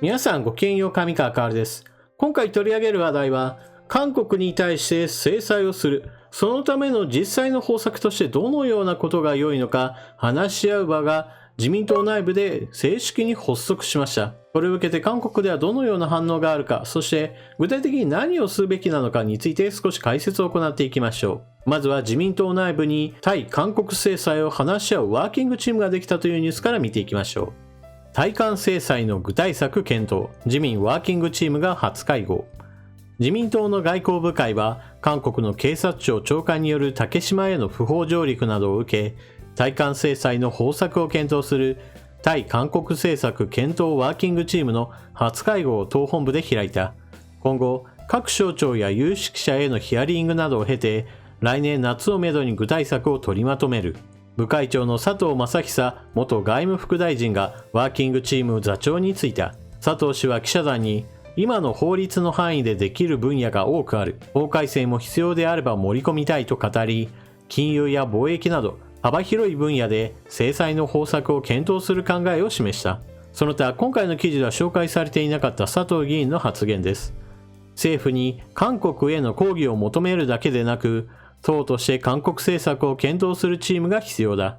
皆さんごきげんよう、上川かおるです。今回取り上げる話題は、韓国に対して制裁をする、そのための実際の方策としてどのようなことが良いのか話し合う場が自民党内部で正式に発足しました。これを受けて韓国ではどのような反応があるか、そして具体的に何をすべきなのかについて少し解説を行っていきましょう。まずは自民党内部に対韓国制裁を話し合うワーキングチームができたというニュースから見ていきましょう。対韓制裁の具体策検討、自民ワーキングチームが初会合。自民党の外交部会は韓国の警察庁長官による竹島への不法上陸などを受け、対韓制裁の方策を検討する対韓国政策検討ワーキングチームの初会合を党本部で開いた。今後、各省庁や有識者へのヒアリングなどを経て、来年夏をめどに具体策を取りまとめる。部会長の佐藤正久元外務副大臣がワーキングチーム座長に就いた。佐藤氏は記者団に、今の法律の範囲でできる分野が多くある。法改正も必要であれば盛り込みたいと語り、金融や貿易など幅広い分野で制裁の方策を検討する考えを示した。その他、今回の記事では紹介されていなかった佐藤議員の発言です。政府に韓国への抗議を求めるだけでなく、党として韓国政策を検討するチームが必要だ。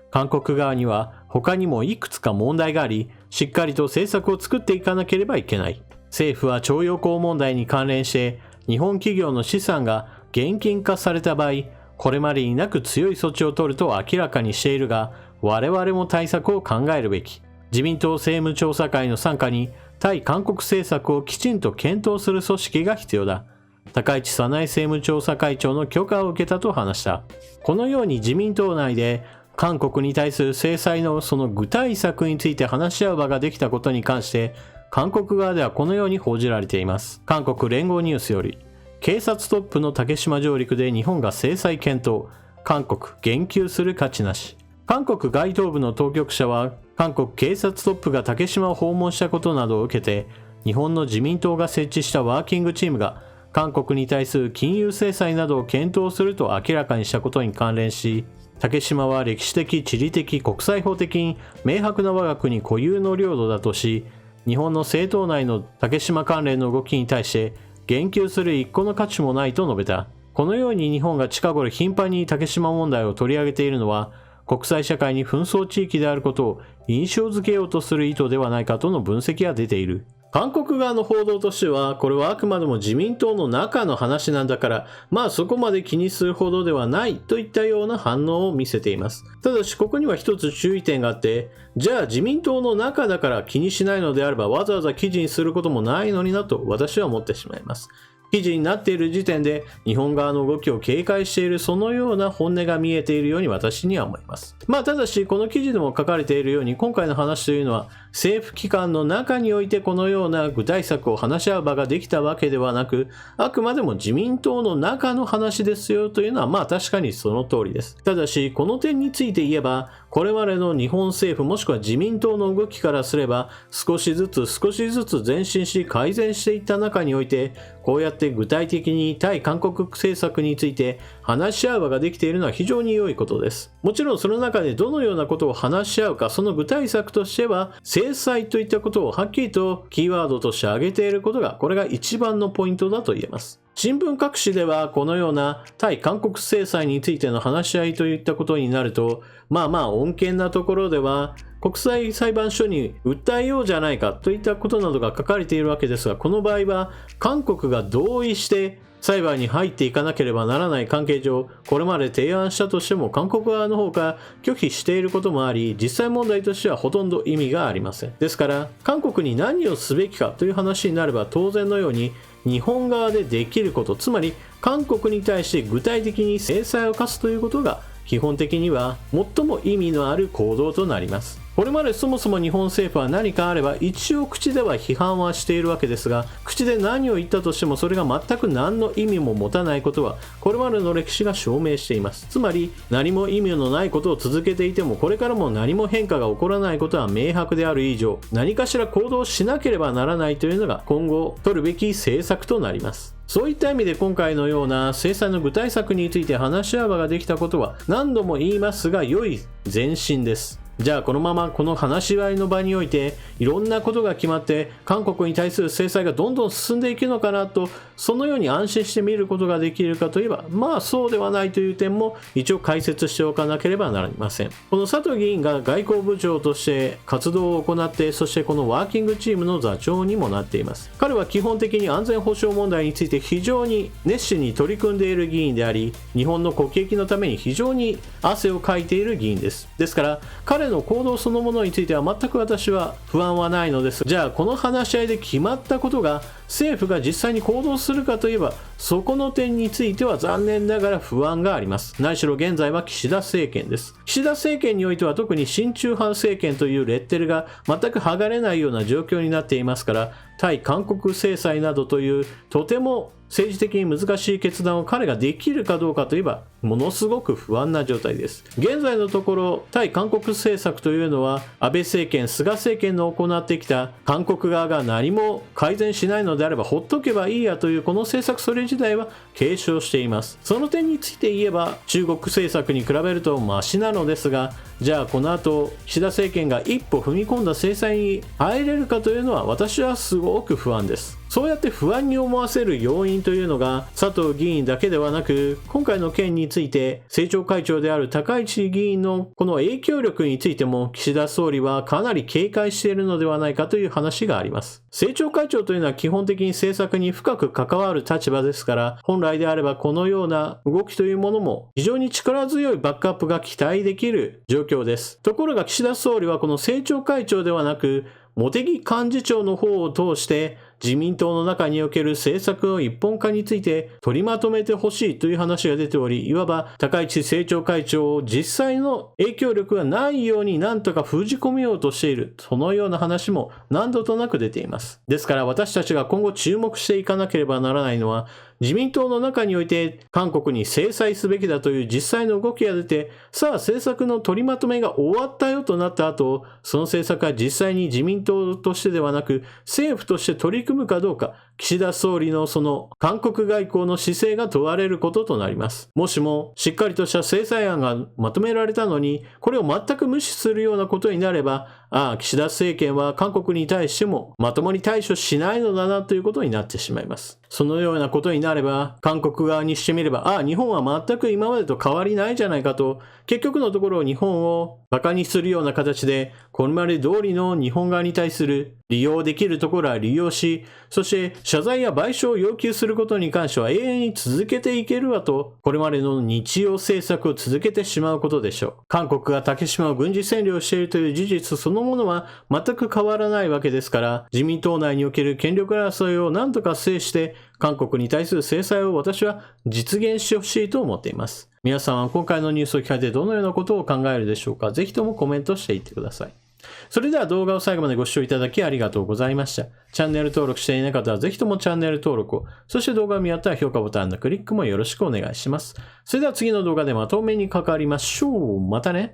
韓国側には他にもいくつか問題があり、しっかりと政策を作っていかなければいけない。政府は徴用工問題に関連して、日本企業の資産が現金化された場合、これまでになく強い措置を取ると明らかにしているが、我々も対策を考えるべき。自民党政務調査会の傘下に、対韓国政策をきちんと検討する組織が必要だ。高市早苗政務調査会長の許可を受けたと話した。このように自民党内で韓国に対する制裁のその具体策について話し合う場ができたことに関して、韓国側ではこのように報じられています。韓国連合ニュースより、警察トップの竹島上陸で日本が制裁検討、韓国言及する価値なし。韓国外交部の当局者は、韓国警察トップが竹島を訪問したことなどを受けて、日本の自民党が設置したワーキングチームが、韓国に対する金融制裁などを検討すると明らかにしたことに関連し、竹島は歴史的、地理的、国際法的に明白な我が国固有の領土だとし、日本の政党内の竹島関連の動きに対して言及する一個の価値もないと述べた。このように日本が近頃頻繁に竹島問題を取り上げているのは、国際社会に紛争地域であることを印象づけようとする意図ではないかとの分析が出ている。韓国側の報道としては、これはあくまでも自民党の中の話なんだから、まあそこまで気にするほどではないといったような反応を見せています。ただしここには一つ注意点があって、じゃあ自民党の中だから気にしないのであればわざわざ記事にすることもないのになと私は思ってしまいます。記事になっている時点で日本側の動きを警戒しているそのような本音が見えているように私には思います。ただしこの記事でも書かれているように今回の話というのは政府機関の中においてこのような具体策を話し合う場ができたわけではなく、あくまでも自民党の中の話ですよというのは確かにその通りです。ただしこの点について言えばこれまでの日本政府もしくは自民党の動きからすれば少しずつ前進し改善していった中においてこうやって具体的に対韓国政策について話し合う場ができているのは非常に良いことです。もちろんその中でどのようなことを話し合うか、その具体策としては制裁といったことをはっきりとキーワードとして挙げていることがこれが一番のポイントだと言えます。新聞各紙ではこのような対韓国制裁についての話し合いといったことになると穏健なところでは国際裁判所に訴えようじゃないかといったことなどが書かれているわけですが、この場合は韓国が同意して裁判に入っていかなければならない関係上、これまで提案したとしても韓国側の方から拒否していることもあり、実際問題としてはほとんど意味がありません。ですから韓国に何をすべきかという話になれば当然のように日本側でできること、つまり韓国に対して具体的に制裁を科すということが基本的には最も意味のある行動となります。これまでそもそも日本政府は何かあれば一応口では批判はしているわけですが、口で何を言ったとしてもそれが全く何の意味も持たないことはこれまでの歴史が証明しています。つまり何も意味のないことを続けていてもこれからも何も変化が起こらないことは明白である以上、何かしら行動しなければならないというのが今後取るべき政策となります。そういった意味で今回のような制裁の具体策について話し合う場ができたことは何度も言いますが良い前進です。じゃあこのままこの話し合いの場においていろんなことが決まって韓国に対する制裁がどんどん進んでいくのかなと、そのように安心して見ることができるかといえば、まあそうではないという点も一応解説しておかなければなりません。この佐藤議員が外交部長として活動を行って、そしてこのワーキングチームの座長にもなっています。彼は基本的に安全保障問題について非常に熱心に取り組んでいる議員であり、日本の国益のために非常に汗をかいている議員です。ですから彼の行動そのものについては全く私は不安はないのです。じゃあこの話し合いで決まったことが政府が実際に行動するかといえば、そこの点については残念ながら不安があります。何しろ現在は岸田政権です。岸田政権においては特に親中派政権というレッテルが全く剥がれないような状況になっていますから、対韓国制裁などというとても政治的に難しい決断を彼ができるかどうかといえば、ものすごく不安な状態です。現在のところ対韓国政策というのは安倍政権、菅政権の行ってきた韓国側が何も改善しないのであればほっとけばいいやというこの政策それ自体は継承しています。その点について言えば中国政策に比べるとマシなのですが、じゃあこの後岸田政権が一歩踏み込んだ制裁に入れるかというのは私はすごく不安です。そうやって不安に思わせる要因というのが佐藤議員だけではなく、今回の件について政調会長である高市議員のこの影響力についても岸田総理はかなり警戒しているのではないかという話があります。政調会長というのは基本的に政策に深く関わる立場ですから、本来であればこのような動きというものも非常に力強いバックアップが期待できる状況です。ところが岸田総理はこの政調会長ではなく茂木幹事長の方を通して自民党の中における政策の一本化について取りまとめてほしいという話が出ており、いわば高市政調会長を実際の影響力がないように何とか封じ込めようとしている、そのような話も何度となく出ています。ですから私たちが今後注目していかなければならないのは、自民党の中において韓国に制裁すべきだという実際の動きが出て、さあ政策の取りまとめが終わったよとなった後、その政策が実際に自民党としてではなく政府として取り組むかどうか、岸田総理のその韓国外交の姿勢が問われることとなります。もしもしっかりとした制裁案がまとめられたのに、これを全く無視するようなことになれば、岸田政権は韓国に対してもまともに対処しないのだなということになってしまいます。そのようなことになれば、韓国側にしてみれば、日本は全く今までと変わりないじゃないかと、結局のところ日本を馬鹿にするような形で、これまで通りの日本側に対する利用できるところは利用し、そして謝罪や賠償を要求することに関しては永遠に続けていけるわと、これまでの日常政策を続けてしまうことでしょう。韓国が竹島を軍事占領しているという事実そのものは全く変わらないわけですから、自民党内における権力争いを何とか制して、韓国に対する制裁を私は実現してほしいと思っています。皆さんは今回のニュースを聞かれてどのようなことを考えるでしょうか。ぜひともコメントしていってください。それでは動画を最後までご視聴いただきありがとうございました。チャンネル登録していない方はぜひともチャンネル登録を、そして動画を見合ったら評価ボタンのクリックもよろしくお願いします。それでは次の動画でまとめにかかりましょう。またね。